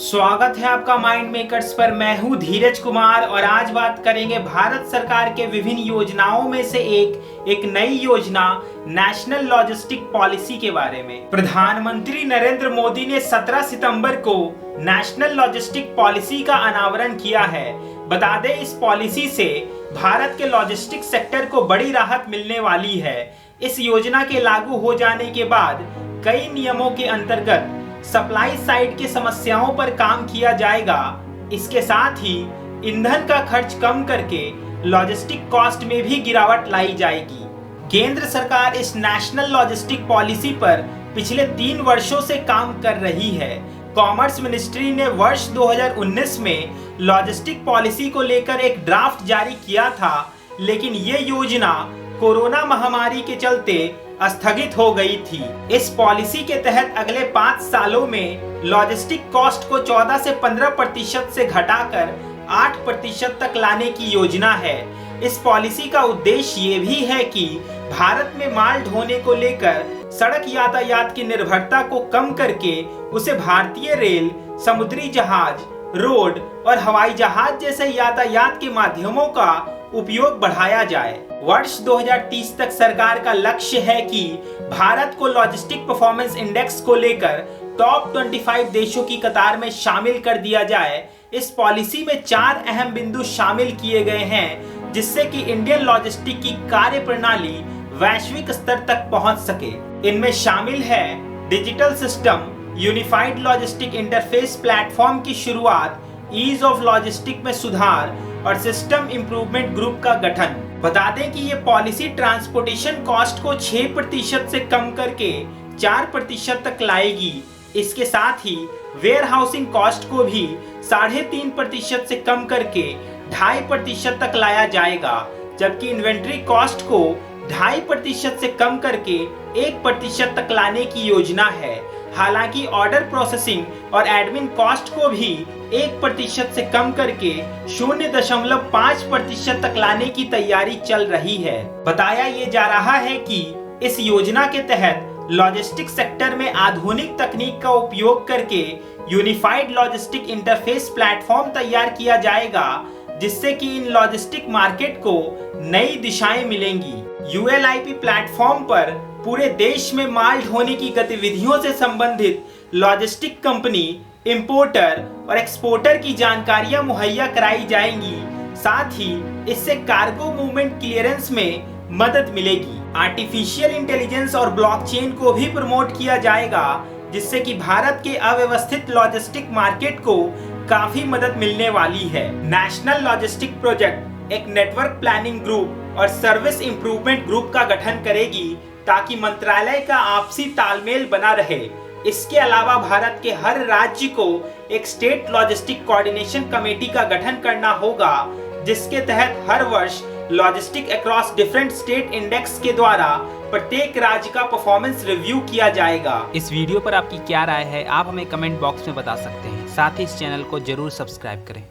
स्वागत है आपका माइंड मेकर्स पर। मैं हूं धीरज कुमार और आज बात करेंगे भारत सरकार के विभिन्न योजनाओं में से एक नई योजना नेशनल लॉजिस्टिक पॉलिसी के बारे में। प्रधानमंत्री नरेंद्र मोदी ने 17 सितंबर को नेशनल लॉजिस्टिक पॉलिसी का अनावरण किया है। बता दें, इस पॉलिसी से भारत के लॉजिस्टिक सेक्टर को बड़ी राहत मिलने वाली है। इस योजना के लागू हो जाने के बाद कई नियमों के अंतर्गत सप्लाई साइड की समस्याओं पर काम किया जाएगा। इसके साथ ही ईंधन का खर्च कम करके लॉजिस्टिक कॉस्ट में भी गिरावट लाई जाएगी। केंद्र सरकार इस नेशनल लॉजिस्टिक पॉलिसी पर पिछले 3 वर्षों से काम कर रही है। कॉमर्स मिनिस्ट्री ने वर्ष 2019 में लॉजिस्टिक पॉलिसी को लेकर एक ड्राफ्ट जारी किया था, लेकिन ये योजना कोरोना महामारी के चलते स्थगित हो गई थी। इस पॉलिसी के तहत अगले 5 सालों में लॉजिस्टिक कॉस्ट को 14 से 15% से घटाकर 8% तक लाने की योजना है। इस पॉलिसी का उद्देश्य ये भी है कि भारत में माल ढोने को लेकर सड़क यातायात की निर्भरता को कम करके उसे भारतीय रेल, समुद्री जहाज, रोड और हवाई जहाज जैसे यातायात के माध्यमों का उपयोग बढ़ाया जाए। वर्ष 2030 तक सरकार का लक्ष्य है कि भारत को लॉजिस्टिक परफॉर्मेंस इंडेक्स को लेकर टॉप 25 देशों की कतार में शामिल कर दिया जाए। इस पॉलिसी में 4 अहम बिंदु शामिल किए गए हैं, जिससे कि इंडियन लॉजिस्टिक की कार्य प्रणाली वैश्विक स्तर तक पहुंच सके। इनमें शामिल है digital system, unified logistic interface platform की शुरुआत, ईज ऑफ लॉजिस्टिक में सुधार और सिस्टम इंप्रूवमेंट ग्रुप का गठन। बता दें कि ये पॉलिसी ट्रांसपोर्टेशन कॉस्ट को 6% से कम करके 4% तक लाएगी। इसके साथ ही वेयर हाउसिंग कॉस्ट को भी 3.5% से कम करके 2.5% तक लाया जाएगा, जबकि इन्वेंट्री कॉस्ट को 2.5% से कम करके 1% तक लाने की योजना है। हालांकि ऑर्डर प्रोसेसिंग और एडमिन कॉस्ट को भी 1% से कम करके 0.5% तक लाने की तैयारी चल रही है। बताया ये जा रहा है कि इस योजना के तहत लॉजिस्टिक सेक्टर में आधुनिक तकनीक का उपयोग करके यूनिफाइड लॉजिस्टिक इंटरफेस प्लेटफॉर्म तैयार किया जाएगा, जिससे कि इन लॉजिस्टिक मार्केट को नई दिशाएं मिलेंगी। ULIP प्लेटफॉर्म पर पूरे देश में माल ढोने की गतिविधियों से संबंधित लॉजिस्टिक कंपनी, इंपोर्टर और एक्सपोर्टर की जानकारियां मुहैया कराई जाएंगी। साथ ही इससे कार्गो मूवमेंट क्लियरेंस में मदद मिलेगी। आर्टिफिशियल इंटेलिजेंस और ब्लॉकचेन को भी प्रमोट किया जाएगा, जिससे कि भारत के अव्यवस्थित लॉजिस्टिक मार्केट को काफी मदद मिलने वाली है। नेशनल लॉजिस्टिक प्रोजेक्ट एक नेटवर्क प्लानिंग ग्रुप और सर्विस इंप्रूवमेंट ग्रुप का गठन करेगी, ताकि मंत्रालय का आपसी तालमेल बना रहे। इसके अलावा भारत के हर राज्य को एक स्टेट लॉजिस्टिक कोऑर्डिनेशन कमेटी का गठन करना होगा, जिसके तहत हर वर्ष logistic across different state index के द्वारा प्रत्येक राज्य का परफॉर्मेंस रिव्यू किया जाएगा। इस वीडियो पर आपकी क्या राय है, आप हमें कमेंट बॉक्स में बता सकते हैं। साथ ही इस चैनल को जरूर सब्सक्राइब करें।